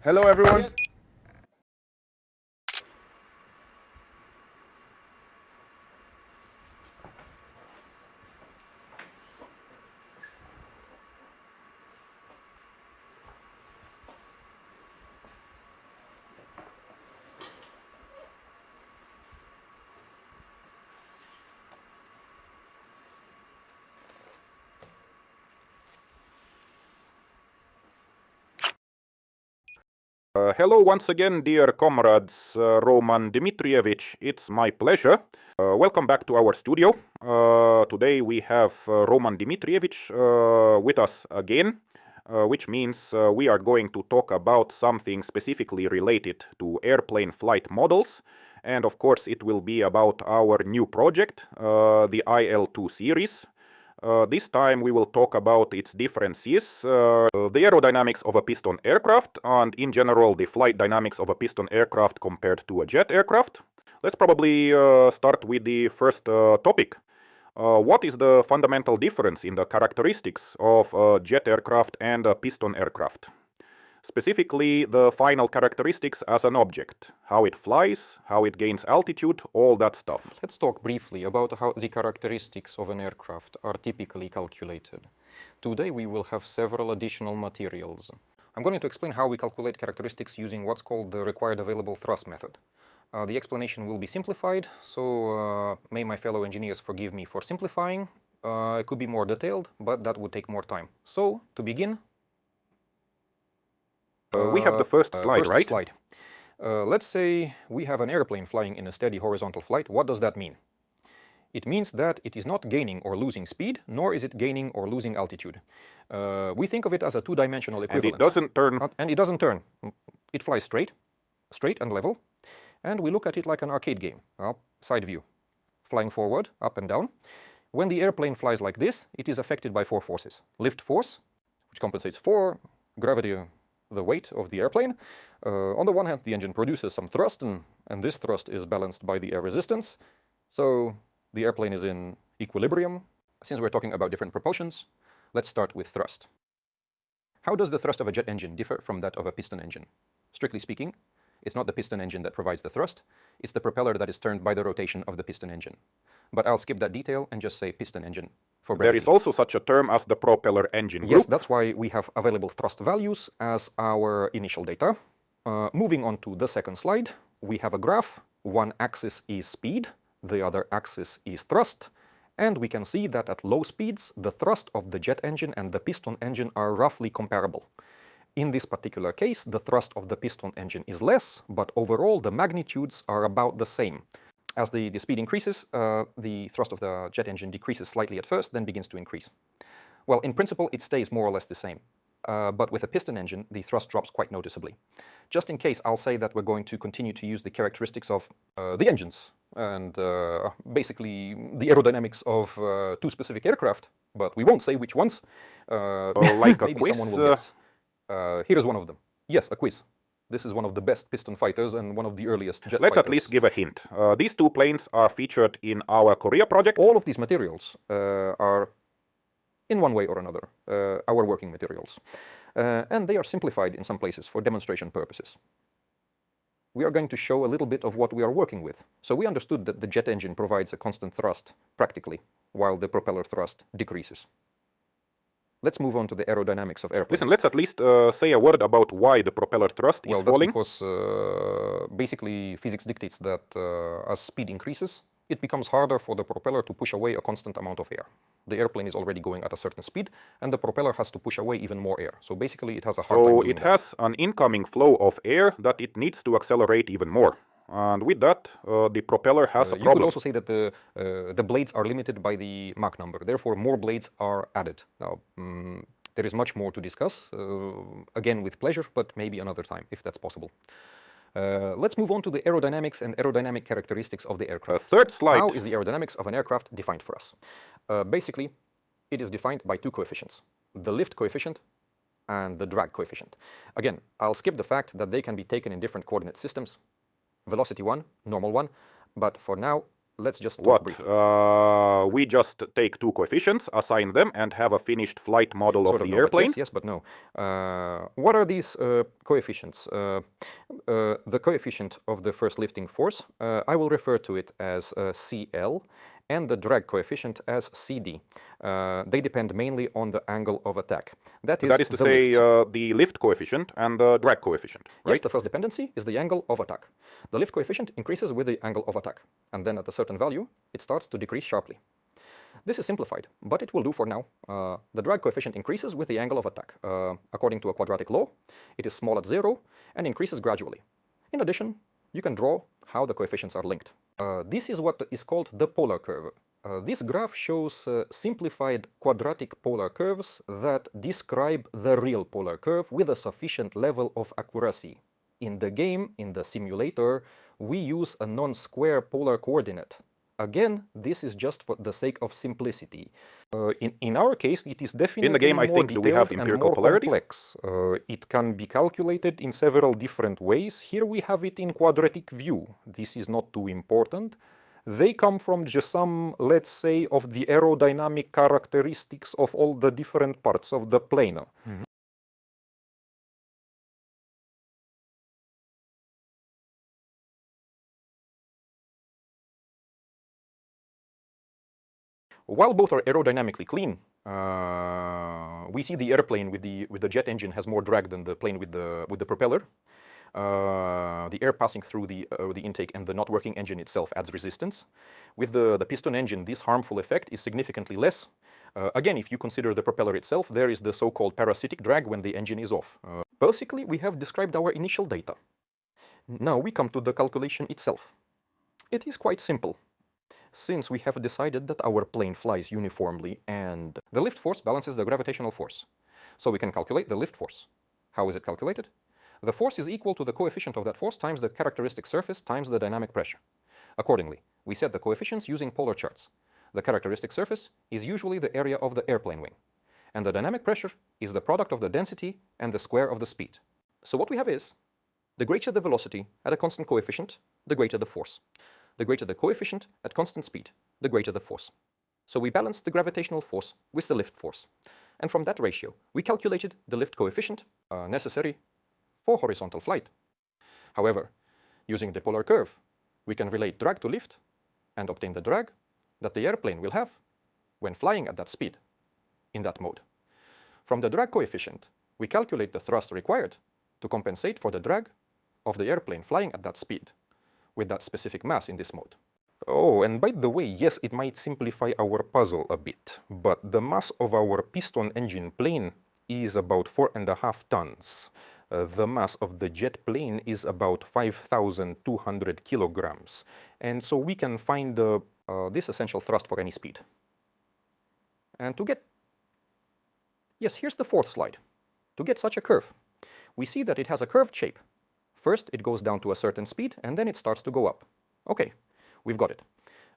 Hello, everyone. Hello once again, dear comrades. Roman Dmitrievich, it's my pleasure. Welcome back to our studio. Today we have Roman Dmitrievich with us again, which means we are going to talk about something specifically related to airplane flight models. And of course it will be about our new project, the IL-2 series. This time we will talk about its differences, the aerodynamics of a piston aircraft, and in general the flight dynamics of a piston aircraft compared to a jet aircraft. Let's probably start with the first topic. What is the fundamental difference in the characteristics of a jet aircraft and a piston aircraft? Specifically, the final characteristics as an object, how it flies, how it gains altitude, all that stuff. Let's talk briefly about how the characteristics of an aircraft are typically calculated. Today we will have several additional materials. I'm going to explain how we calculate characteristics using what's called the required available thrust method. The explanation will be simplified, so may my fellow engineers forgive me for simplifying. It could be more detailed, but that would take more time. So, to begin, we have the first slide, right? Let's say we have an airplane flying in a steady horizontal flight. What does that mean? It means that it is not gaining or losing speed, nor is it gaining or losing altitude. We think of it as a two-dimensional equivalent. And it doesn't turn. And it doesn't turn. It flies straight and level. And we look at it like an arcade game, side view, flying forward, up and down. When the airplane flies like this, it is affected by four forces. Lift force, which compensates for gravity, the weight of the airplane. On the one hand, the engine produces some thrust, and this thrust is balanced by the air resistance. So the airplane is in equilibrium. Since we're talking about different propulsions, let's start with thrust. How does the thrust of a jet engine differ from that of a piston engine? Strictly speaking, it's not the piston engine that provides the thrust, it's the propeller that is turned by the rotation of the piston engine. But I'll skip that detail and just say piston engine for brevity. There is also such a term as the propeller engine group. Yes, that's why we have available thrust values as our initial data. Moving on to the second slide, we have a graph. One axis is speed, the other axis is thrust, and we can see that at low speeds, the thrust of the jet engine and the piston engine are roughly comparable. In this particular case, the thrust of the piston engine is less, but overall the magnitudes are about the same. As the speed increases, the thrust of the jet engine decreases slightly at first, then begins to increase. Well, in principle, it stays more or less the same. But with a piston engine, the thrust drops quite noticeably. Just in case, I'll say that we're going to continue to use the characteristics of the engines and basically the aerodynamics of two specific aircraft, but we won't say which ones. Like a maybe quiz? Someone will guess. Here is one of them. Yes, a quiz. This is one of the best piston fighters and one of the earliest jet fighters. Let's at least give a hint. These two planes are featured in our Korea project. All of these materials are, in one way or another, our working materials. And they are simplified in some places for demonstration purposes. We are going to show a little bit of what we are working with. So we understood that the jet engine provides a constant thrust, practically, while the propeller thrust decreases. Let's move on to the aerodynamics of airplanes. Listen, let's at least say a word about why the propeller thrust is falling. Well, that's because basically physics dictates that as speed increases, it becomes harder for the propeller to push away a constant amount of air. The airplane is already going at a certain speed, and the propeller has to push away even more air. So basically it has a hard time doing that. So it has an incoming flow of air that it needs to accelerate even more. And with that, the propeller has a problem. You could also say that the blades are limited by the Mach number. Therefore, more blades are added. Now, there is much more to discuss, again with pleasure, but maybe another time, if that's possible. Let's move on to the aerodynamics and aerodynamic characteristics of the aircraft. Third slide. How is the aerodynamics of an aircraft defined for us? Basically, it is defined by two coefficients, the lift coefficient and the drag coefficient. Again, I'll skip the fact that they can be taken in different coordinate systems. Velocity 1, normal 1, but for now, let's just talk What? briefly. We just take two coefficients, assign them, and have a finished flight model Sort of the no, but airplane? yes, but no. What are these coefficients? The coefficient of the first lifting force, I will refer to it as CL, and the drag coefficient as CD. They depend mainly on the angle of attack. That is to say, the lift coefficient and the drag coefficient, right? Yes, the first dependency is the angle of attack. The lift coefficient increases with the angle of attack, and then at a certain value, it starts to decrease sharply. This is simplified, but it will do for now. The drag coefficient increases with the angle of attack. According to a quadratic law, it is small at 0 and increases gradually. In addition, you can draw how the coefficients are linked. This is what is called the polar curve. This graph shows simplified quadratic polar curves that describe the real polar curve with a sufficient level of accuracy. In the game, in the simulator, we use a non-square polar coordinate. Again, this is just for the sake of simplicity. In our case, it is definitely in the game, I think, do we have empirical polarities? Complex. It can be calculated in several different ways. Here we have it in quadratic view. This is not too important. They come from just some, let's say, of the aerodynamic characteristics of all the different parts of the plane. Mm-hmm. While both are aerodynamically clean, we see the airplane with the jet engine has more drag than the plane with the propeller. The air passing through the intake and the not working engine itself adds resistance. With the piston engine, this harmful effect is significantly less. Again, if you consider the propeller itself, there is the so-called parasitic drag when the engine is off. Basically, we have described our initial data. Now we come to the calculation itself. It is quite simple. Since we have decided that our plane flies uniformly and the lift force balances the gravitational force, so we can calculate the lift force. How is it calculated? The force is equal to the coefficient of that force times the characteristic surface times the dynamic pressure. Accordingly, we set the coefficients using polar charts. The characteristic surface is usually the area of the airplane wing, and the dynamic pressure is the product of the density and the square of the speed. So what we have is, the greater the velocity at a constant coefficient, the greater the force. The greater the coefficient at constant speed, the greater the force. So we balanced the gravitational force with the lift force. And from that ratio, we calculated the lift coefficient necessary for horizontal flight. However, using the polar curve, we can relate drag to lift and obtain the drag that the airplane will have when flying at that speed, in that mode. From the drag coefficient, we calculate the thrust required to compensate for the drag of the airplane flying at that speed, with that specific mass in this mode. Oh, and by the way, yes, it might simplify our puzzle a bit, but the mass of our piston engine plane is about 4.5 tons. The mass of the jet plane is about 5,200 kilograms. And so we can find this essential thrust for any speed. And to get, yes, here's the fourth slide. To get such a curve, we see that it has a curved shape. First, it goes down to a certain speed, and then it starts to go up. Okay, we've got it.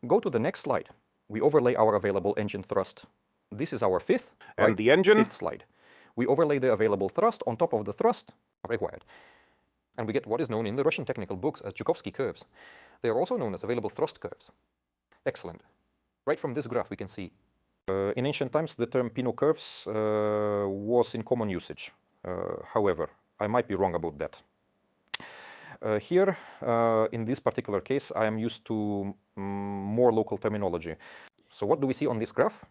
Go to the next slide. We overlay our available engine thrust. This is our fifth, and the engine? Fifth slide. We overlay the available thrust on top of the thrust required. And we get what is known in the Russian technical books as Joukowsky curves. They are also known as available thrust curves. Excellent. Right from this graph we can see. In ancient times the term Pinot curves was in common usage. However, I might be wrong about that. Here, in this particular case, I am used to more local terminology. So what do we see on this graph?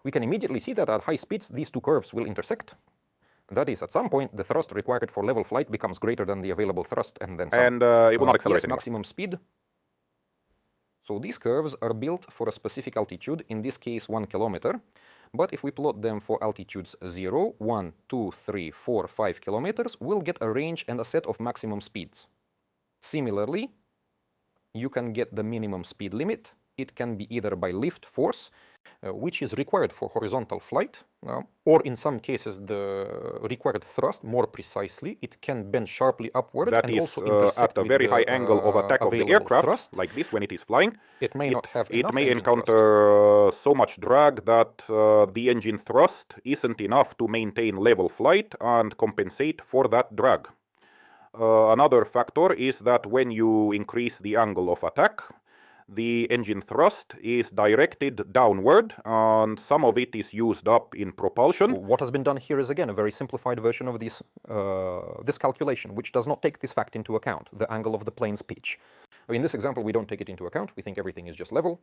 We can immediately see that at high speeds, these two curves will intersect. That is, at some point, the thrust required for level flight becomes greater than the available thrust, and then some. And it will not accelerate yes, maximum speed. So these curves are built for a specific altitude, in this case 1 kilometer. But if we plot them for altitudes 0, 1, 2, 3, 4, 5 kilometers, we'll get a range and a set of maximum speeds. Similarly, you can get the minimum speed limit. It can be either by lift force, which is required for horizontal flight, or in some cases the required thrust, more precisely. It can bend sharply upward. That and is also at a very high angle of attack of the aircraft, thrust. like this when it is flying. It may not have enough. It may encounter so much drag that the engine thrust isn't enough to maintain level flight and compensate for that drag. Another factor is that when you increase the angle of attack, the engine thrust is directed downward, and some of it is used up in propulsion. What has been done here is again a very simplified version of this calculation, which does not take this fact into account, the angle of the plane's pitch. In this example, we don't take it into account. We think everything is just level.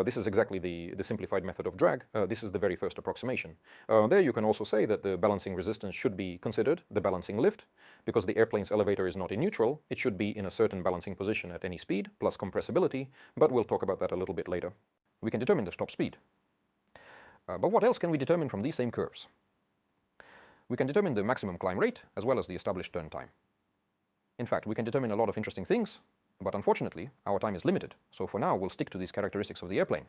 This is exactly the simplified method of drag. This is the very first approximation. There you can also say that the balancing resistance should be considered the balancing lift. Because the airplane's elevator is not in neutral, it should be in a certain balancing position at any speed, plus compressibility, but we'll talk about that a little bit later. We can determine the top speed. But what else can we determine from these same curves? We can determine the maximum climb rate, as well as the established turn time. In fact, we can determine a lot of interesting things, but unfortunately, our time is limited, so for now we'll stick to these characteristics of the airplane.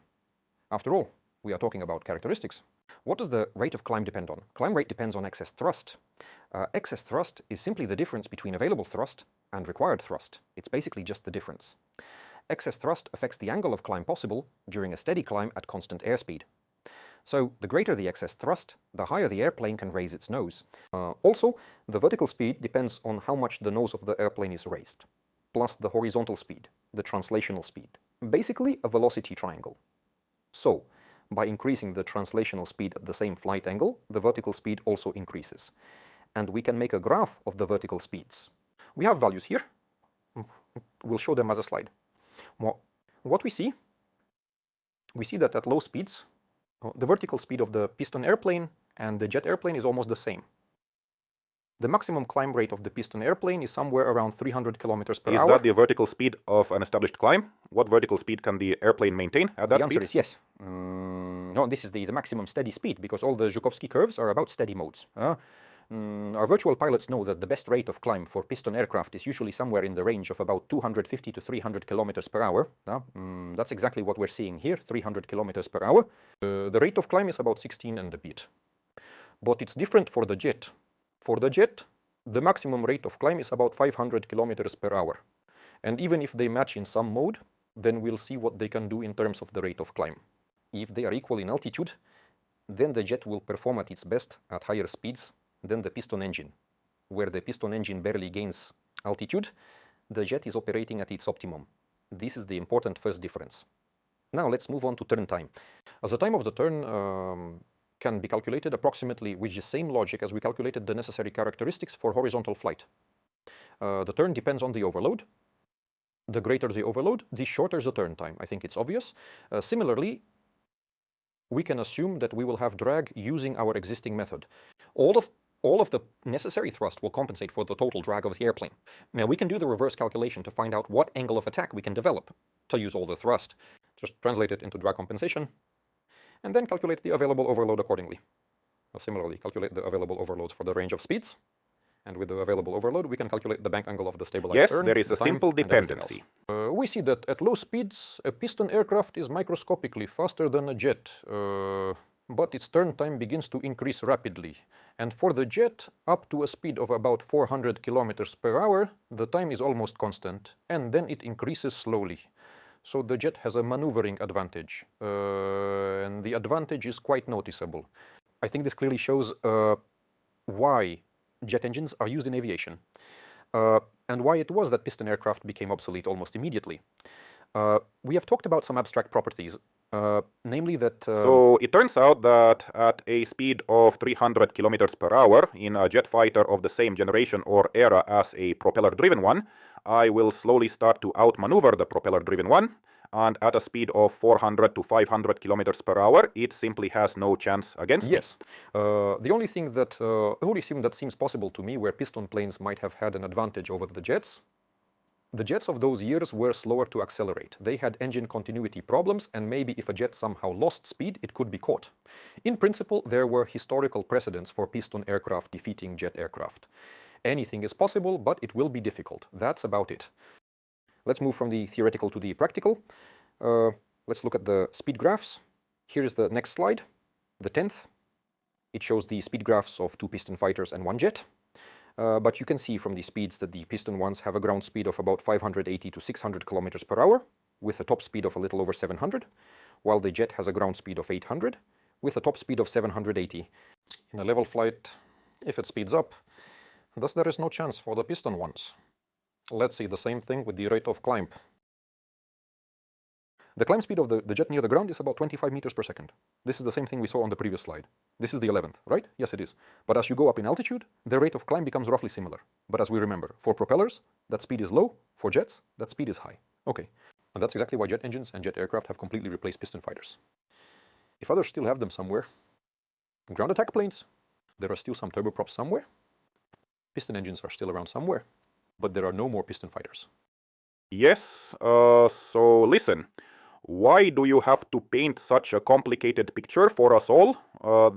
After all, we are talking about characteristics. What does the rate of climb depend on? Climb rate depends on excess thrust. Excess thrust is simply the difference between available thrust and required thrust. It's basically just the difference. Excess thrust affects the angle of climb possible during a steady climb at constant airspeed. So the greater the excess thrust, the higher the airplane can raise its nose. Also, the vertical speed depends on how much the nose of the airplane is raised, plus the horizontal speed, the translational speed. Basically a velocity triangle. So, by increasing the translational speed at the same flight angle, the vertical speed also increases. And we can make a graph of the vertical speeds. We have values here. We'll show them as a slide. What we see that at low speeds, the vertical speed of the piston airplane and the jet airplane is almost the same. The maximum climb rate of the piston airplane is somewhere around 300 kilometers per hour. Is that the vertical speed of an established climb? What vertical speed can the airplane maintain at that speed? The answer is yes. No, this is the maximum steady speed, because all the Zhukovsky curves are about steady modes. Our virtual pilots know that the best rate of climb for piston aircraft is usually somewhere in the range of about 250 to 300 kilometers per hour. That's exactly what we're seeing here, 300 kilometers per hour. The rate of climb is about 16 and a bit. But it's different for the jet. For the jet, the maximum rate of climb is about 500 kilometers per hour. And even if they match in some mode, then we'll see what they can do in terms of the rate of climb. If they are equal in altitude, then the jet will perform at its best at higher speeds than the piston engine. Where the piston engine barely gains altitude, the jet is operating at its optimum. This is the important first difference. Now let's move on to turn time. As the time of the turn can be calculated approximately with the same logic as we calculated the necessary characteristics for horizontal flight. The turn depends on the overload. The greater the overload, the shorter the turn time. I think it's obvious. Similarly, we can assume that we will have drag using our existing method. All of the necessary thrust will compensate for the total drag of the airplane. Now we can do the reverse calculation to find out what angle of attack we can develop to use all the thrust. Just translate it into drag compensation, and then calculate the available overload accordingly. Similarly, calculate the available overloads for the range of speeds, and with the available overload, we can calculate the bank angle of the stabilized turn. Yes, there is a simple dependency. We see that at low speeds, a piston aircraft is microscopically faster than a jet, but its turn time begins to increase rapidly. And for the jet, up to a speed of about 400 kilometers per hour, the time is almost constant, and then it increases slowly. So the jet has a maneuvering advantage, and the advantage is quite noticeable. I think this clearly shows why jet engines are used in aviation, and why it was that piston aircraft became obsolete almost immediately. We have talked about some abstract properties, namely that... So it turns out that at a speed of 300 kilometers per hour in a jet fighter of the same generation or era as a propeller-driven one, I will slowly start to outmaneuver the propeller-driven one, and at a speed of 400 to 500 kilometers per hour, it simply has no chance against me. Yes. The only thing that seems possible to me where piston planes might have had an advantage over the jets of those years were slower to accelerate. They had engine continuity problems, and maybe if a jet somehow lost speed, it could be caught. In principle, there were historical precedents for piston aircraft defeating jet aircraft. Anything is possible, but it will be difficult. That's about it. Let's move from the theoretical to the practical. Let's look at the speed graphs. Here is the next slide, the 10th. It shows the speed graphs of 2 piston fighters and 1 jet. But you can see from the speeds that the piston ones have a ground speed of about 580 to 600 kilometers per hour, with a top speed of a little over 700, while the jet has a ground speed of 800, with a top speed of 780. In a level flight, if it speeds up, thus there is no chance for the piston ones. Let's see the same thing with the rate of climb. The climb speed of the jet near the ground is about 25 meters per second. This is the same thing we saw on the previous slide. This is the 11th, right? Yes, it is. But as you go up in altitude, the rate of climb becomes roughly similar. But as we remember, for propellers, that speed is low. For jets, that speed is high. Okay. And that's exactly why jet engines and jet aircraft have completely replaced piston fighters. If others still have them somewhere, ground attack planes, there are still some turboprops somewhere. Piston engines are still around somewhere, but there are no more piston fighters. Yes, so listen. Why do you have to paint such a complicated picture for us all?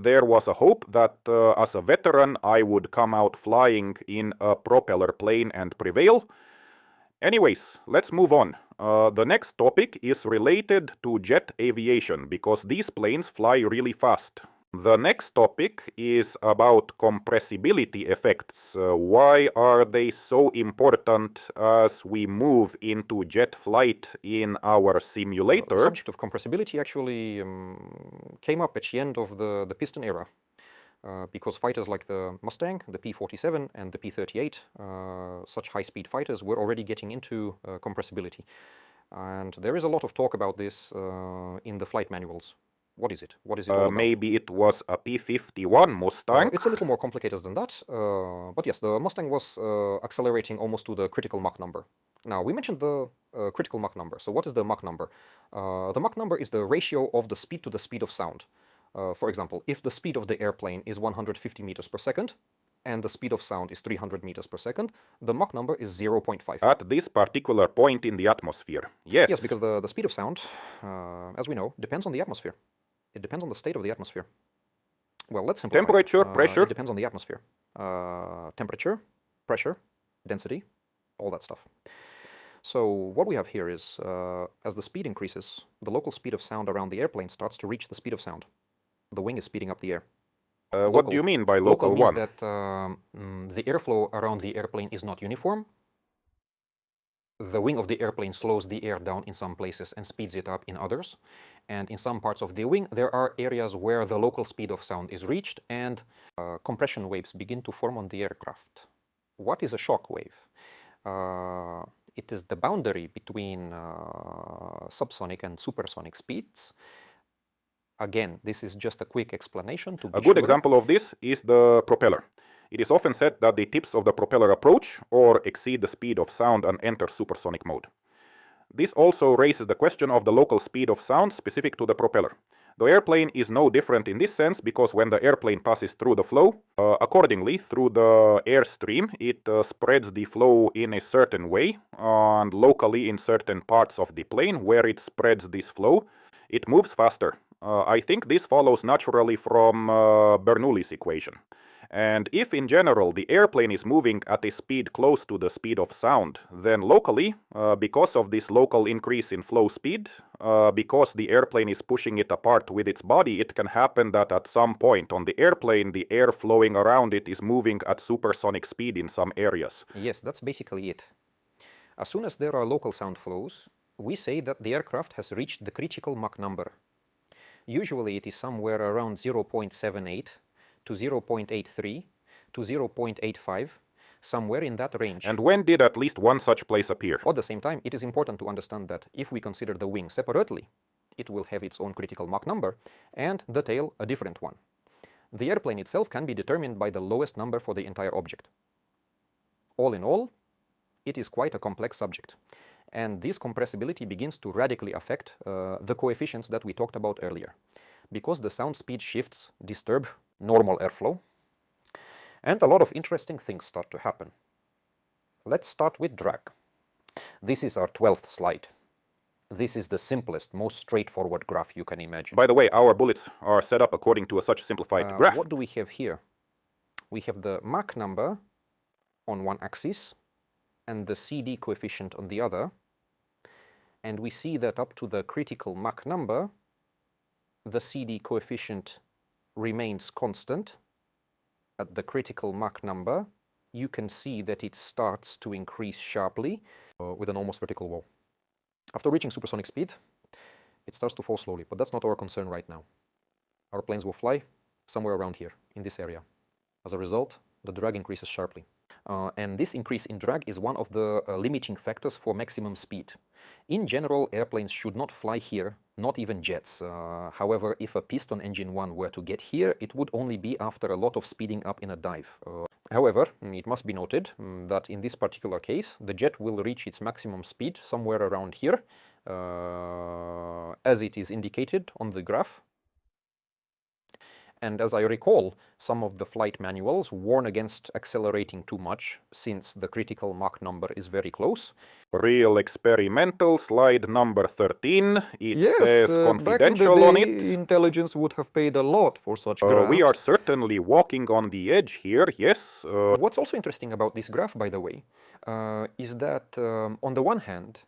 There was a hope that as a veteran I would come out flying in a propeller plane and prevail. Anyways, let's move on. The next topic is related to jet aviation, because these planes fly really fast. The next topic is about compressibility effects. Why are they so important as we move into jet flight in our simulator? The subject of compressibility actually came up at the end of the piston era. Because fighters like the Mustang, the P-47 and the P-38, such high-speed fighters, were already getting into compressibility. And there is a lot of talk about this in the flight manuals. What is it? What is it all about? Maybe it was a P-51 Mustang? It's a little more complicated than that, but yes, the Mustang was accelerating almost to the critical Mach number. Now, we mentioned the critical Mach number. So what is the Mach number? The Mach number is the ratio of the speed to the speed of sound. For example, if the speed of the airplane is 150 meters per second, and the speed of sound is 300 meters per second, the Mach number is 0.5. At this particular point in the atmosphere, yes. Yes, because the speed of sound, as we know, depends on the atmosphere. It depends on the state of the atmosphere. Well, let's simplify. Temperature, pressure? It depends on the atmosphere. Temperature, pressure, density, all that stuff. So what we have here is, as the speed increases, the local speed of sound around the airplane starts to reach the speed of sound. The wing is speeding up the air. What do you mean by local means one? that the airflow around the airplane is not uniform. The wing of the airplane slows the air down in some places and speeds it up in others. And in some parts of the wing, there are areas where the local speed of sound is reached and compression waves begin to form on the aircraft. What is a shock wave? It is the boundary between subsonic and supersonic speeds. Again, this is just a quick explanation to be A good sure. example of this is the propeller. It is often said that the tips of the propeller approach or exceed the speed of sound and enter supersonic mode. This also raises the question of the local speed of sound specific to the propeller. The airplane is no different in this sense, because when the airplane passes through the flow, accordingly through the airstream, it spreads the flow in a certain way, and locally in certain parts of the plane where it spreads this flow, it moves faster. I think this follows naturally from Bernoulli's equation. And if in general the airplane is moving at a speed close to the speed of sound, then locally, because of this local increase in flow speed, because the airplane is pushing it apart with its body, it can happen that at some point on the airplane, the air flowing around it is moving at supersonic speed in some areas. Yes, that's basically it. As soon as there are local sound flows, we say that the aircraft has reached the critical Mach number. Usually it is somewhere around 0.78 to 0.83 to 0.85, somewhere in that range. And when did at least one such place appear? At the same time, it is important to understand that if we consider the wing separately, it will have its own critical Mach number, and the tail a different one. The airplane itself can be determined by the lowest number for the entire object. All in all, it is quite a complex subject. And this compressibility begins to radically affect the coefficients that we talked about earlier, because the sound speed shifts disturb normal airflow, and a lot of interesting things start to happen. Let's start with drag. This is our 12th slide. This is the simplest, most straightforward graph you can imagine. By the way, our bullets are set up according to such simplified graph. What do we have here? We have the Mach number on one axis and the CD coefficient on the other, and we see that up to the critical Mach number, the CD coefficient remains constant. At the critical Mach number, you can see that it starts to increase sharply with an almost vertical wall. After reaching supersonic speed, it starts to fall slowly, but that's not our concern right now. Our planes will fly somewhere around here, in this area. As a result, the drag increases sharply. And this increase in drag is one of the limiting factors for maximum speed. In general, airplanes should not fly here, not even jets. However, if a piston engine one were to get here, it would only be after a lot of speeding up in a dive. However, it must be noted that in this particular case, the jet will reach its maximum speed somewhere around here, as it is indicated on the graph. And as I recall, some of the flight manuals warn against accelerating too much, since the critical Mach number is very close. Real experimental, slide number 13. It says confidential back in on the it. day, intelligence would have paid a lot for such graphs. We are certainly walking on the edge here, yes. What's also interesting about this graph, by the way, is that on the one hand,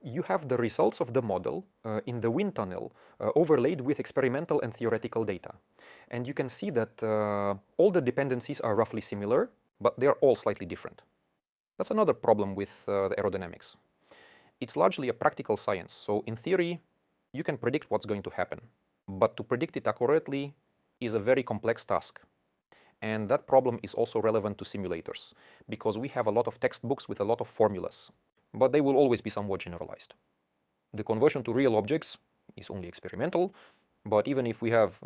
you have the results of the model in the wind tunnel overlaid with experimental and theoretical data. And you can see that all the dependencies are roughly similar, but they are all slightly different. That's another problem with the aerodynamics. It's largely a practical science, so in theory, you can predict what's going to happen. But to predict it accurately is a very complex task. And that problem is also relevant to simulators, because we have a lot of textbooks with a lot of formulas, but they will always be somewhat generalized. The conversion to real objects is only experimental, but even if we have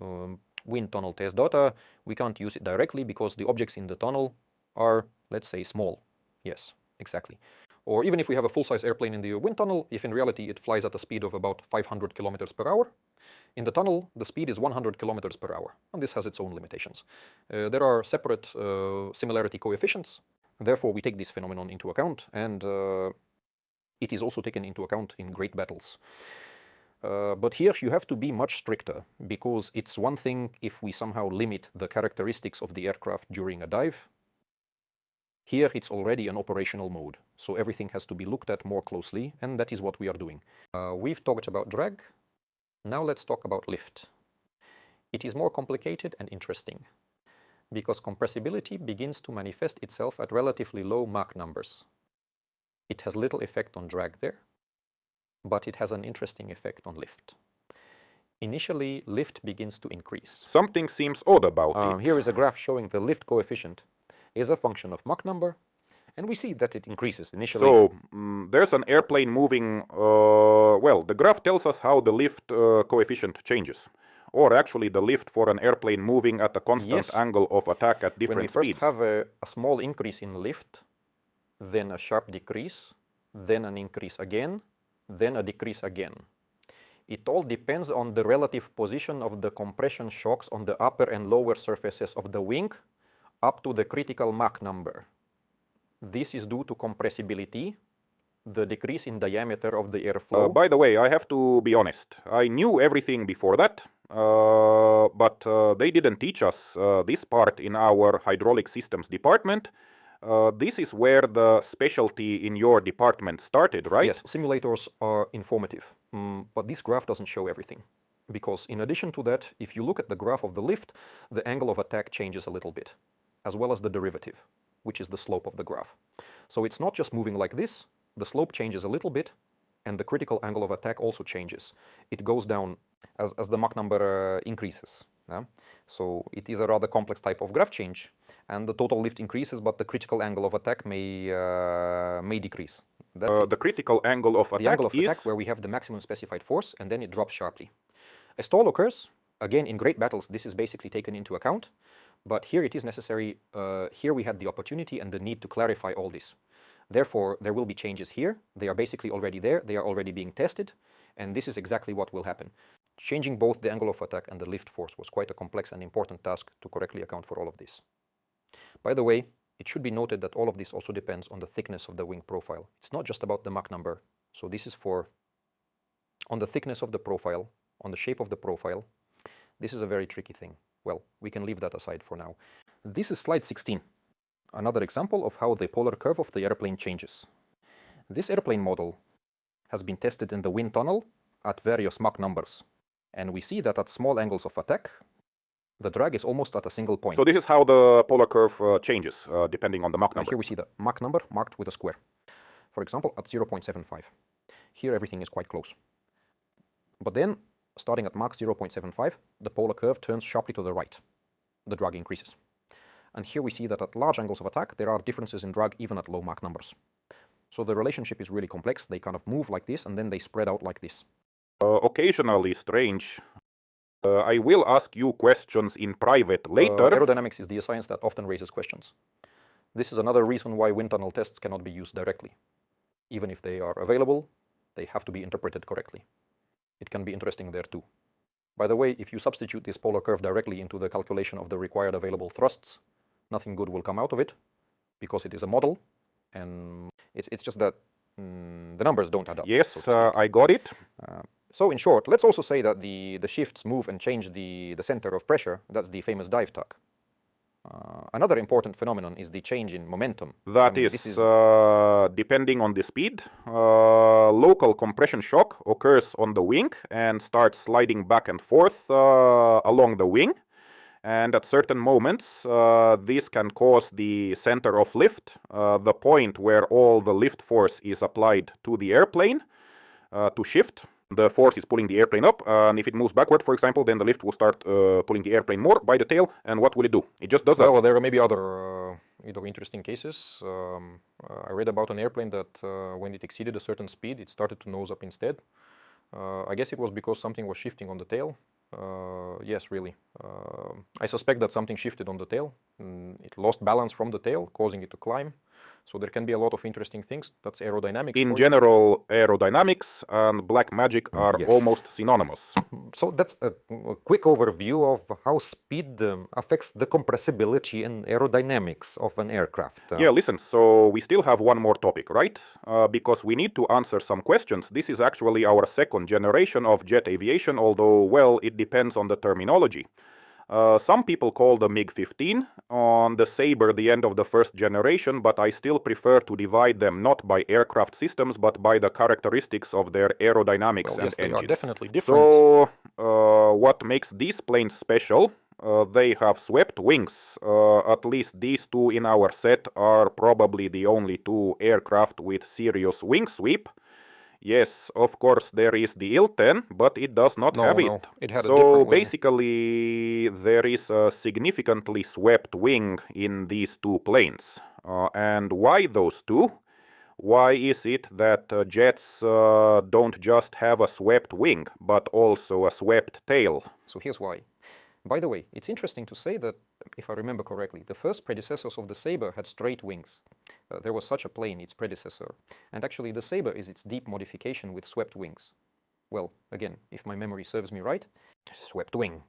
wind tunnel test data, we can't use it directly because the objects in the tunnel are, let's say, small. Yes, exactly. Or even if we have a full-size airplane in the wind tunnel, if in reality it flies at a speed of about 500 kilometers per hour, in the tunnel the speed is 100 kilometers per hour, and this has its own limitations. There are separate similarity coefficients, therefore we take this phenomenon into account, and it is also taken into account in great battles. But here you have to be much stricter, because it's one thing if we somehow limit the characteristics of the aircraft during a dive. Here it's already an operational mode, so everything has to be looked at more closely, and that is what we are doing. We've talked about drag. Now let's talk about lift. It is more complicated and interesting, because compressibility begins to manifest itself at relatively low Mach numbers. It has little effect on drag there, but it has an interesting effect on lift. Initially, lift begins to increase. Something seems odd about it. Here is a graph showing the lift coefficient is a function of Mach number, and we see that it increases initially. So, there's an airplane moving, well, the graph tells us how the lift coefficient changes. Or actually the lift for an airplane moving at a constant angle of attack at different speeds. When we first have a small increase in lift, then a sharp decrease, then an increase again, then a decrease again. It all depends on the relative position of the compression shocks on the upper and lower surfaces of the wing up to the critical Mach number. This is due to compressibility, the decrease in diameter of the airflow. By the way, I have to be honest. I knew everything before that, but they didn't teach us this part in our hydraulic systems department. This is where the specialty in your department started, right? Yes, simulators are informative, but this graph doesn't show everything. Because in addition to that, if you look at the graph of the lift, the angle of attack changes a little bit, as well as the derivative, which is the slope of the graph. So it's not just moving like this, the slope changes a little bit, and the critical angle of attack also changes. It goes down as the Mach number increases. Yeah? So it is a rather complex type of graph change, and the total lift increases, but the critical angle of attack may decrease. That's the critical angle of attack the angle of attack where we have the maximum specified force, and then it drops sharply. A stall occurs. Again, in great battles, this is basically taken into account, but here it is necessary. Here we had the opportunity and the need to clarify all this. Therefore, there will be changes here. They are basically already there. They are already being tested, and this is exactly what will happen. Changing both the angle of attack and the lift force was quite a complex and important task to correctly account for all of this. By the way, it should be noted that all of this also depends on the thickness of the wing profile. It's not just about the Mach number. So this is on the thickness of the profile, on the shape of the profile. This is a very tricky thing. Well, we can leave that aside for now. This is slide 16, another example of how the polar curve of the airplane changes. This airplane model has been tested in the wind tunnel at various Mach numbers. And we see that at small angles of attack, the drag is almost at a single point. So this is how the polar curve changes, depending on the Mach number. Here we see the Mach number marked with a square. For example, at 0.75. Here everything is quite close. But then, starting at Mach 0.75, the polar curve turns sharply to the right. The drag increases. And here we see that at large angles of attack, there are differences in drag even at low Mach numbers. So the relationship is really complex. They kind of move like this, and then they spread out like this. Occasionally strange. I will ask you questions in private later. Aerodynamics is the science that often raises questions. This is another reason why wind tunnel tests cannot be used directly. Even if they are available, they have to be interpreted correctly. It can be interesting there too. By the way, if you substitute this polar curve directly into the calculation of the required available thrusts, nothing good will come out of it, because it is a model, and it's just that the numbers don't add up. Yes, so I got it. So in short, let's also say that the shifts move and change the center of pressure. That's the famous dive tug. Another important phenomenon is the change in momentum. That is depending on the speed. Local compression shock occurs on the wing and starts sliding back and forth along the wing. And at certain moments, this can cause the center of lift, the point where all the lift force is applied to the airplane, to shift. The force is pulling the airplane up, and if it moves backward, for example, then the lift will start pulling the airplane more by the tail, and what will it do? It just does that. Well, there are maybe other interesting cases. I read about an airplane that when it exceeded a certain speed, it started to nose up instead. I guess it was because something was shifting on the tail. Yes, really. I suspect that something shifted on the tail. It lost balance from the tail, causing it to climb. So there can be a lot of interesting things. That's aerodynamics. In general, aerodynamics and black magic are almost synonymous. So that's a quick overview of how speed affects the compressibility and aerodynamics of an aircraft. Yeah, listen, so we still have one more topic, right? Because we need to answer some questions. This is actually our second generation of jet aviation, although, well, it depends on the terminology. Some people call the MiG-15 on the Sabre the end of the first generation, but I still prefer to divide them not by aircraft systems, but by the characteristics of their aerodynamics and yes, engines. They are definitely different. So, what makes these planes special? They have swept wings. At least these two in our set are probably the only two aircraft with serious wing sweep. Yes, of course, there is the Il-10, but it does not have it. No, it had a so different wing. basically, there is a significantly swept wing in these two planes. And why those two? Why is it that jets don't just have a swept wing, but also a swept tail? So here's why. By the way, it's interesting to say that, if I remember correctly, the first predecessors of the Sabre had straight wings. There was such a plane, its predecessor. And actually the Sabre is its deep modification with swept wings. Well, again, if my memory serves me right, swept wing.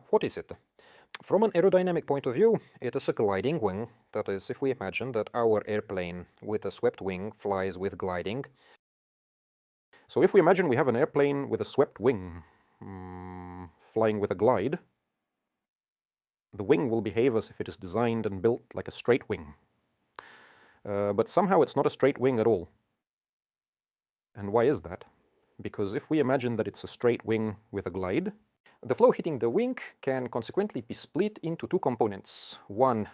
What is it? From an aerodynamic point of view, it is a gliding wing. That is, if we imagine that our airplane with a swept wing flies with gliding. So if we imagine we have an airplane with a swept wing flying with a glide, the wing will behave as if it is designed and built like a straight wing. But somehow it's not a straight wing at all. And why is that? Because if we imagine that it's a straight wing with a glide, the flow hitting the wing can consequently be split into two components. One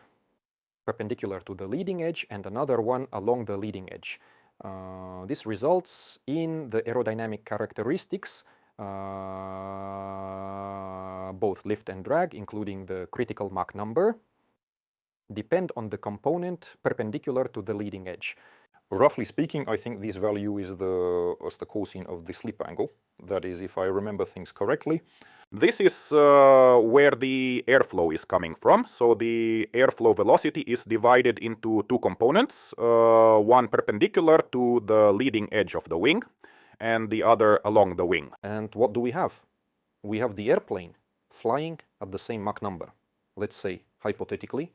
perpendicular to the leading edge and another one along the leading edge. This results in the aerodynamic characteristics, both lift and drag, including the critical Mach number, depend on the component perpendicular to the leading edge. Roughly speaking, I think this value is the cosine of the slip angle. That is, if I remember things correctly. This is where the airflow is coming from. So the airflow velocity is divided into two components, one perpendicular to the leading edge of the wing, and the other along the wing. And what do we have? We have the airplane flying at the same Mach number. Let's say, hypothetically,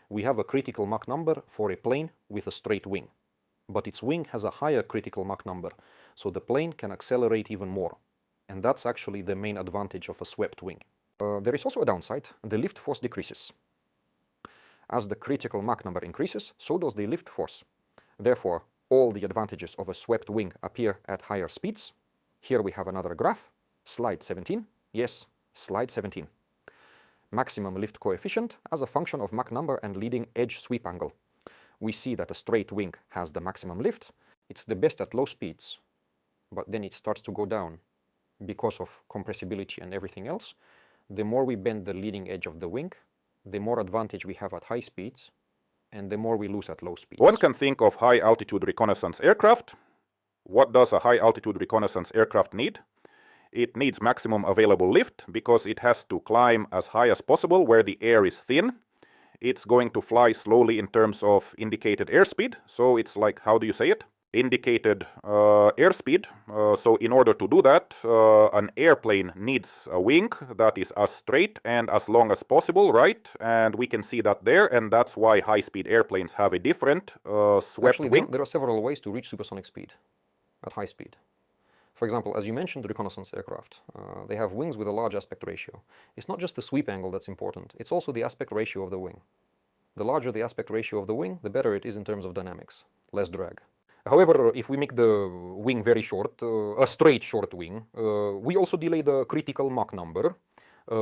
we have a critical Mach number for a plane with a straight wing. But its wing has a higher critical Mach number, so the plane can accelerate even more. And that's actually the main advantage of a swept wing. There is also a downside. The lift force decreases. As the critical Mach number increases, so does the lift force. Therefore, all the advantages of a swept wing appear at higher speeds. Here we have another graph, slide 17. Yes, slide 17. Maximum lift coefficient as a function of Mach number and leading edge sweep angle. We see that a straight wing has the maximum lift. It's the best at low speeds, but then it starts to go down because of compressibility and everything else. The more we bend the leading edge of the wing, the more advantage we have at high speeds, and the more we lose at low speeds. One can think of high-altitude reconnaissance aircraft. What does a high-altitude reconnaissance aircraft need? It needs maximum available lift because it has to climb as high as possible where the air is thin. It's going to fly slowly in terms of indicated airspeed. So it's like, how do you say it? Indicated airspeed. So in order to do that, an airplane needs a wing that is as straight and as long as possible, right? And we can see that there, and that's why high-speed airplanes have a different swept wing. There are several ways to reach supersonic speed at high speed. For example, as you mentioned, reconnaissance aircraft, they have wings with a large aspect ratio. It's not just the sweep angle that's important, it's also the aspect ratio of the wing. The larger the aspect ratio of the wing, the better it is in terms of dynamics, less drag. However, if we make the wing very short, a straight short wing, we also delay the critical Mach number.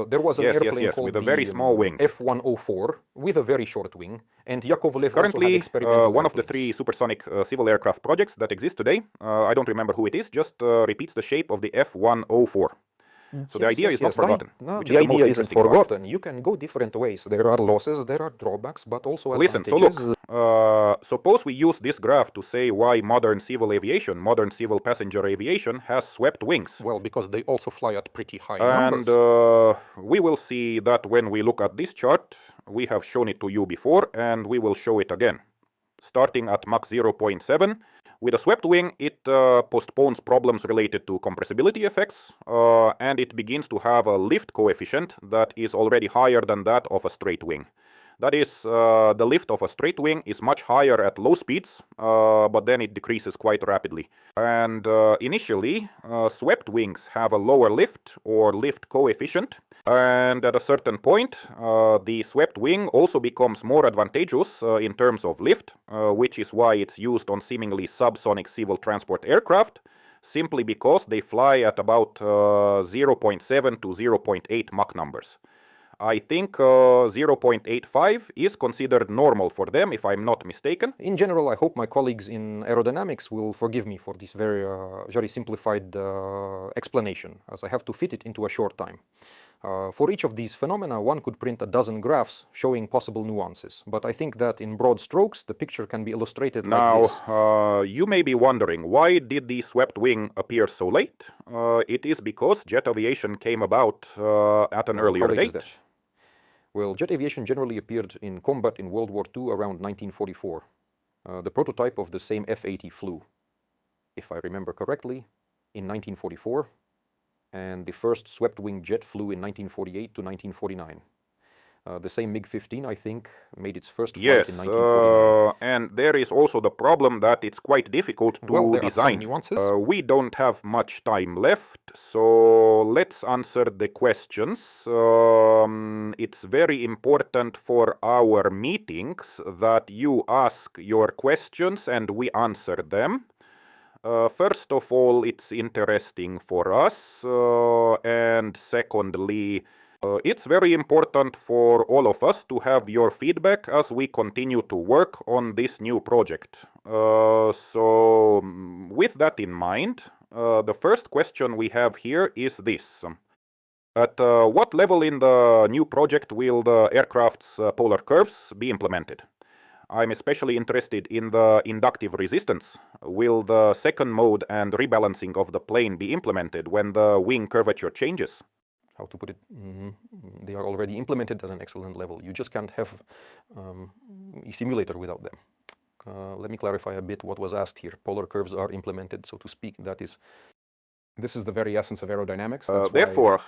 There was an airplane called with a very small wing. F-104 with a very short wing, and Yakovlev currently also had experimental one of the 3 supersonic civil aircraft projects that exist today, I don't remember who it is, just repeats the shape of the F-104. So the idea is not forgotten. The idea isn't forgotten. You can go different ways. There are losses, there are drawbacks, but also advantages. Listen, so look, suppose we use this graph to say why modern civil aviation, modern civil passenger aviation has swept wings. Well, because they also fly at pretty high numbers. And we will see that when we look at this chart. We have shown it to you before, and we will show it again. Starting at Mach 0.7, with a swept wing, it postpones problems related to compressibility effects, and it begins to have a lift coefficient that is already higher than that of a straight wing. That is, the lift of a straight wing is much higher at low speeds, but then it decreases quite rapidly. And initially, swept wings have a lower lift or lift coefficient, and at a certain point, the swept wing also becomes more advantageous in terms of lift, which is why it's used on seemingly subsonic civil transport aircraft, simply because they fly at about 0.7 to 0.8 Mach numbers. I think 0.85 is considered normal for them, if I'm not mistaken. In general, I hope my colleagues in aerodynamics will forgive me for this very simplified explanation, as I have to fit it into a short time. For each of these phenomena, one could print a dozen graphs showing possible nuances, but I think that in broad strokes, the picture can be illustrated like this. Now, you may be wondering, why did the swept wing appear so late? It is because jet aviation came about at an earlier date. Well, jet aviation generally appeared in combat in World War II around 1944. The prototype of the same F-80 flew, if I remember correctly, in 1944, and the first swept-wing jet flew in 1948 to 1949. The same MiG-15, I think, made its first flight in 1949. And there is also the problem that it's quite difficult to design. We don't have much time left, so let's answer the questions. It's very important for our meetings that you ask your questions and we answer them. First of all, it's interesting for us, and secondly, it's very important for all of us to have your feedback as we continue to work on this new project. So, with that in mind, the first question we have here is this. At what level in the new project will the aircraft's polar curves be implemented? I'm especially interested in the inductive resistance. Will the second mode and rebalancing of the plane be implemented when the wing curvature changes? How to put it, they are already implemented at an excellent level. You just can't have a simulator without them. Let me clarify a bit what was asked here. Polar curves are implemented, so to speak, this is the very essence of aerodynamics. Therefore,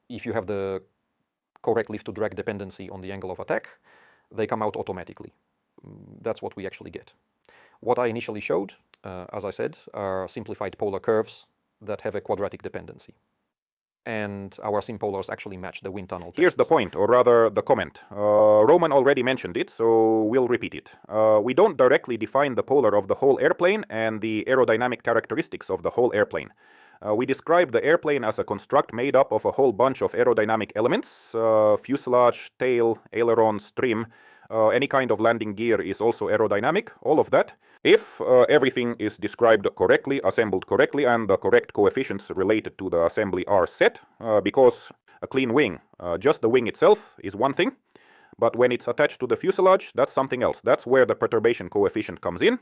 if you have the correct lift to drag dependency on the angle of attack, they come out automatically. That's what we actually get. What I initially showed, as I said, are simplified polar curves that have a quadratic dependency. And our sympolars actually match the wind tunnel tests. Here's the point, or rather the comment. Roman already mentioned it, so we'll repeat it. We don't directly define the polar of the whole airplane and the aerodynamic characteristics of the whole airplane. We describe the airplane as a construct made up of a whole bunch of aerodynamic elements, fuselage, tail, ailerons, trim. Any kind of landing gear is also aerodynamic, all of that. If everything is described correctly, assembled correctly, and the correct coefficients related to the assembly are set, because a clean wing, just the wing itself, is one thing. But when it's attached to the fuselage, that's something else. That's where the perturbation coefficient comes in,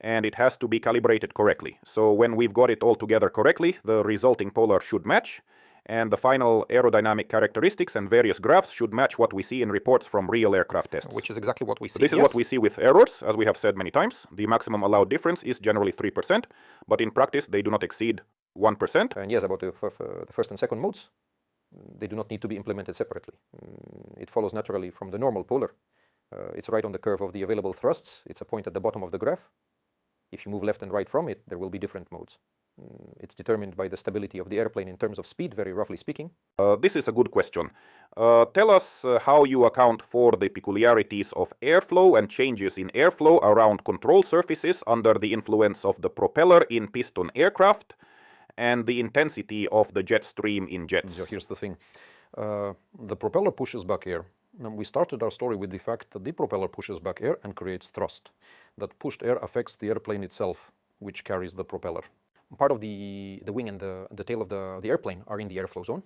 and it has to be calibrated correctly. So when we've got it all together correctly, the resulting polar should match, and the final aerodynamic characteristics and various graphs should match what we see in reports from real aircraft tests. Which is exactly what we see. This is what we see with errors, as we have said many times. The maximum allowed difference is generally 3%, but in practice they do not exceed 1%. And yes, about the first and second modes, they do not need to be implemented separately. It follows naturally from the normal polar. It's right on the curve of the available thrusts. It's a point at the bottom of the graph. If you move left and right from it, there will be different modes. It's determined by the stability of the airplane in terms of speed, very roughly speaking. This is a good question. Tell us how you account for the peculiarities of airflow and changes in airflow around control surfaces under the influence of the propeller in piston aircraft and the intensity of the jet stream in jets. So here's the thing. The propeller pushes back air. Now, we started our story with the fact that the propeller pushes back air and creates thrust. That pushed air affects the airplane itself, which carries the propeller. Part of the wing and the tail of the airplane are in the airflow zone.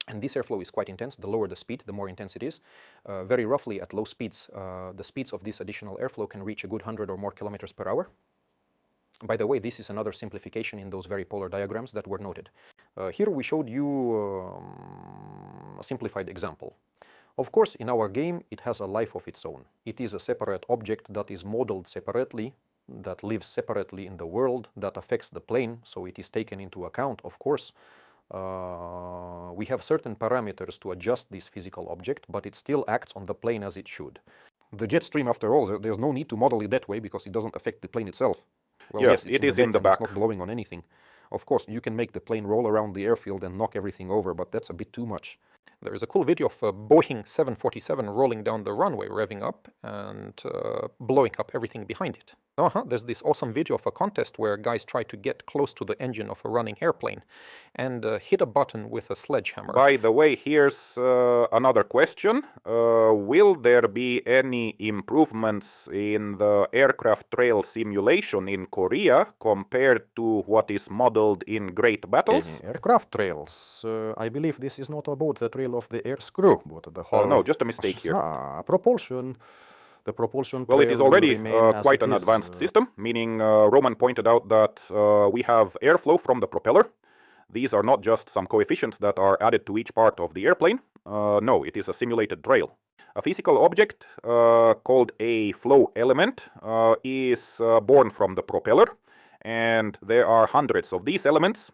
And this airflow is quite intense. The lower the speed, the more intense it is. Very roughly at low speeds, the speeds of this additional airflow can reach a good 100 or more kilometers per hour. By the way, this is another simplification in those very polar diagrams that were noted. Here we showed you a simplified example. Of course, in our game, it has a life of its own. It is a separate object that is modeled separately, that lives separately in the world, that affects the plane, so it is taken into account, of course. We have certain parameters to adjust this physical object, but it still acts on the plane as it should. The jet stream, after all, there's no need to model it that way because it doesn't affect the plane itself. Well, yes, it is in the back. It's not blowing on anything. Of course, you can make the plane roll around the airfield and knock everything over, but that's a bit too much. There is a cool video of a Boeing 747 rolling down the runway, revving up and blowing up everything behind it. There's this awesome video of a contest where guys try to get close to the engine of a running airplane and hit a button with a sledgehammer. By the way, here's another question. Will there be any improvements in the aircraft trail simulation in Korea compared to what is modeled in Great Battles? Aircraft trails. I believe this is not about the trail of the air screw, but the whole... no, just a mistake here. Propulsion. The propulsion. Well, it is already quite an advanced system, meaning Roman pointed out that we have airflow from the propeller. These are not just some coefficients that are added to each part of the airplane. No, it is a simulated trail. A physical object called a flow element is born from the propeller, and there are hundreds of these elements.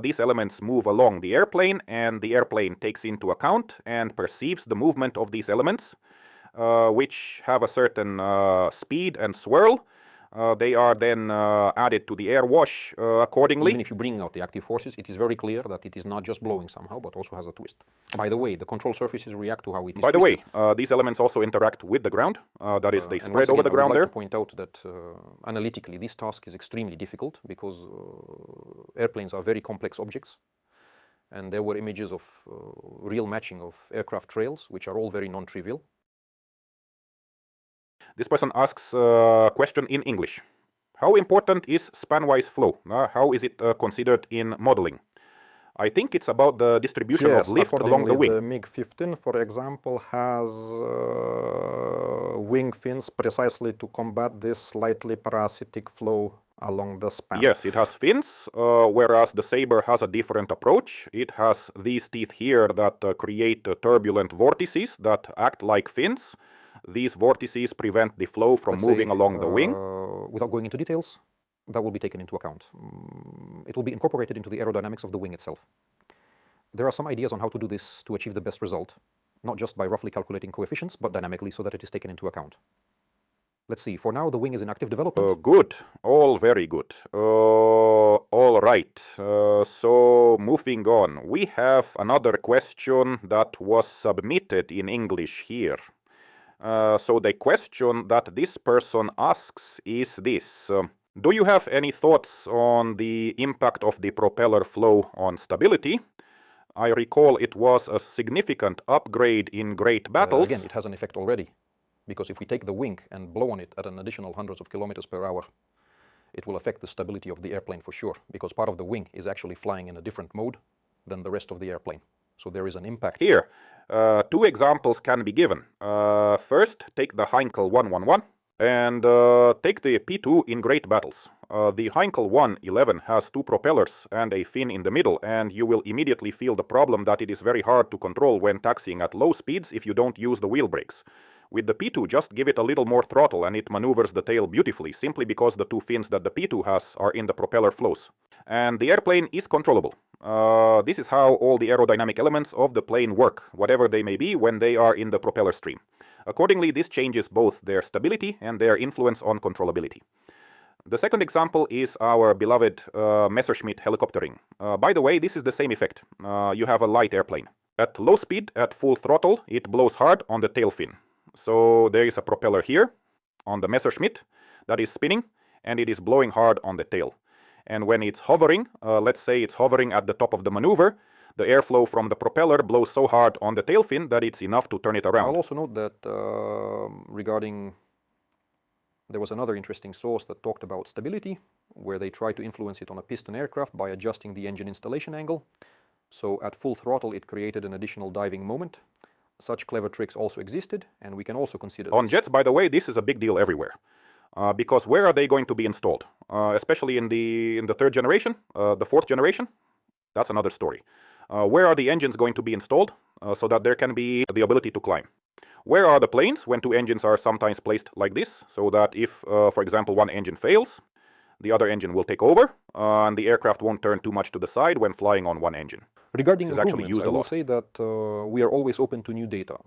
These elements move along the airplane, and the airplane takes into account and perceives the movement of these elements, which have a certain speed and swirl. They are then added to the air wash accordingly. Even if you bring out the active forces, it is very clear that it is not just blowing somehow, but also has a twist. By the way, the control surfaces react to how it is By the twisted. way, these elements also interact with the ground. That is, they spread over the ground there. I would like to point out that analytically this task is extremely difficult because airplanes are very complex objects. And there were images of real matching of aircraft trails, which are all very non-trivial. This person asks a question in English. How important is span-wise flow? How is it considered in modeling? I think it's about the distribution of lift along the wing. The MiG-15, for example, has wing fins precisely to combat this slightly parasitic flow along the span. Yes, it has fins, whereas the Sabre has a different approach. It has these teeth here that create turbulent vortices that act like fins. These vortices prevent the flow from moving along the wing. Without going into details, that will be taken into account. It will be incorporated into the aerodynamics of the wing itself. There are some ideas on how to do this to achieve the best result, not just by roughly calculating coefficients, but dynamically so that it is taken into account. Let's see, for now the wing is in active development. Good, all very good. All right, so moving on. We have another question that was submitted in English here. So the question that this person asks is this. Do you have any thoughts on the impact of the propeller flow on stability? I recall it was a significant upgrade in Great Battles. Again, it has an effect already. Because if we take the wing and blow on it at an additional hundreds of kilometers per hour, it will affect the stability of the airplane for sure. Because part of the wing is actually flying in a different mode than the rest of the airplane. So there is an impact. Here, two examples can be given. First, take the Heinkel 111 and take the P2 in great battles. The Heinkel 111 has two propellers and a fin in the middle, and you will immediately feel the problem that it is very hard to control when taxiing at low speeds if you don't use the wheel brakes. With the P2, just give it a little more throttle and it maneuvers the tail beautifully, simply because the two fins that the P2 has are in the propeller flows. And the airplane is controllable. This is how all the aerodynamic elements of the plane work, whatever they may be, when they are in the propeller stream. Accordingly, this changes both their stability and their influence on controllability. The second example is our beloved Messerschmitt helicoptering. By the way, this is the same effect. You have a light airplane. At low speed, at full throttle, it blows hard on the tail fin. So there is a propeller here on the Messerschmitt that is spinning, and it is blowing hard on the tail. And when it's hovering, let's say it's hovering at the top of the maneuver, the airflow from the propeller blows so hard on the tail fin that it's enough to turn it around. I'll also note that there was another interesting source that talked about stability, where they tried to influence it on a piston aircraft by adjusting the engine installation angle. So at full throttle, it created an additional diving moment. Such clever tricks also existed, and we can also consider on jets, by the way, this is a big deal everywhere. Because where are they going to be installed? Especially in the third generation, the fourth generation? That's another story. Where are the engines going to be installed so that there can be the ability to climb? Where are the planes when two engines are sometimes placed like this, so that if, for example, one engine fails, the other engine will take over, and the aircraft won't turn too much to the side when flying on one engine. Regarding improvements, I will say that we are always open to new data.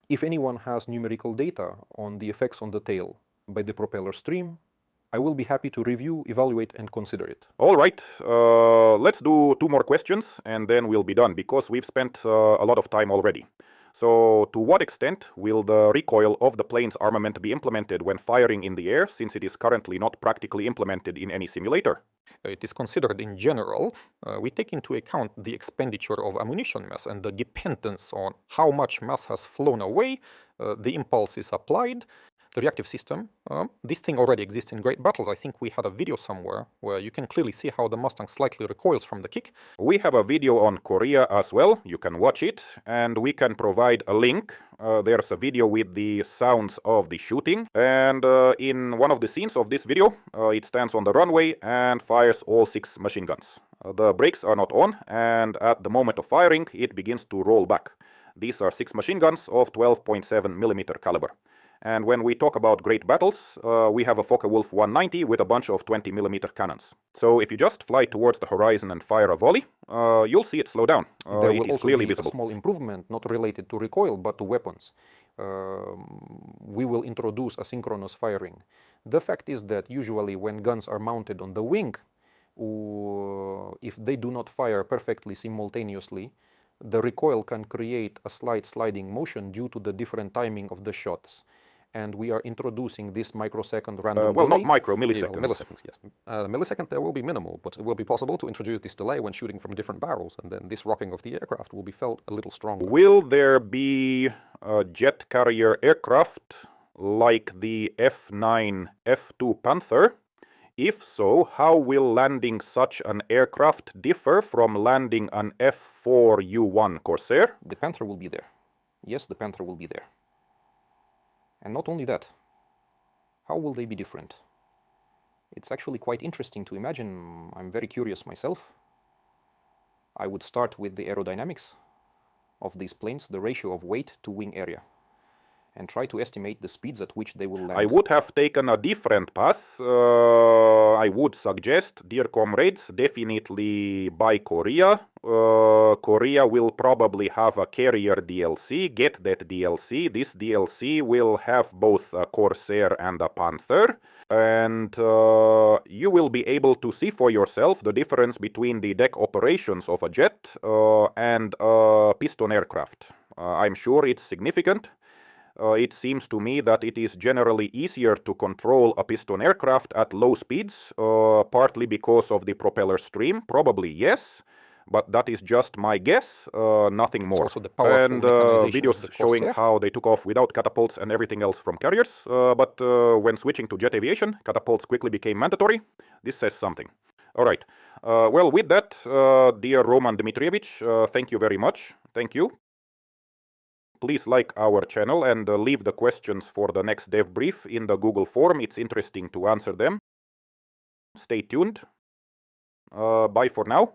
If anyone has numerical data on the effects on the tail by the propeller stream, I will be happy to review, evaluate, and consider it. All right, let's do two more questions, and then we'll be done, because we've spent a lot of time already. So, to what extent will the recoil of the plane's armament be implemented when firing in the air, since it is currently not practically implemented in any simulator? It is considered in general. We take into account the expenditure of ammunition mass and the dependence on how much mass has flown away, the impulse is applied, the reactive system. This thing already exists in great battles. I think we had a video somewhere where you can clearly see how the Mustang slightly recoils from the kick. We have a video on Korea as well. You can watch it, and we can provide a link. There's a video with the sounds of the shooting, and in one of the scenes of this video, it stands on the runway and fires all 6 machine guns. The brakes are not on, and at the moment of firing, it begins to roll back. These are 6 machine guns of 12.7mm caliber. And when we talk about great battles, we have a Focke-Wulf 190 with a bunch of 20mm cannons. So if you just fly towards the horizon and fire a volley, you'll see it slow down. There it will is also clearly be visible. a small improvement, not related to recoil, but to weapons. We will introduce asynchronous firing. The fact is that usually when guns are mounted on the wing, if they do not fire perfectly simultaneously, the recoil can create a slight sliding motion due to the different timing of the shots. And we are introducing this microsecond random well, delay. not micro, milliseconds. Milliseconds, yes. Millisecond there will be minimal, but it will be possible to introduce this delay when shooting from different barrels, and then this rocking of the aircraft will be felt a little stronger. Will there be a jet carrier aircraft like the F9 F2 Panther? If so, how will landing such an aircraft differ from landing an F4 U1 Corsair? The Panther will be there. Yes, the Panther will be there. And not only that, how will they be different? It's actually quite interesting to imagine. I'm very curious myself. I would start with the aerodynamics of these planes, the ratio of weight to wing area, and try to estimate the speeds at which they will land. I would have taken a different path. I would suggest, dear comrades, definitely buy Korea. Korea will probably have a carrier DLC. Get that DLC. This DLC will have both a Corsair and a Panther. And you will be able to see for yourself the difference between the deck operations of a jet and a piston aircraft. I'm sure it's significant. It seems to me that it is generally easier to control a piston aircraft at low speeds, partly because of the propeller stream. Probably yes, but that is just my guess, nothing more. Also the powerful and mechanization videos of the showing Corsair. how they took off without catapults and everything else from carriers. But when switching to jet aviation, catapults quickly became mandatory. This says something. All right. Well, with that, dear Roman Dmitrievich, thank you very much. Thank you. Please like our channel and leave the questions for the next dev brief in the Google form. It's interesting to answer them. Stay tuned. Bye for now.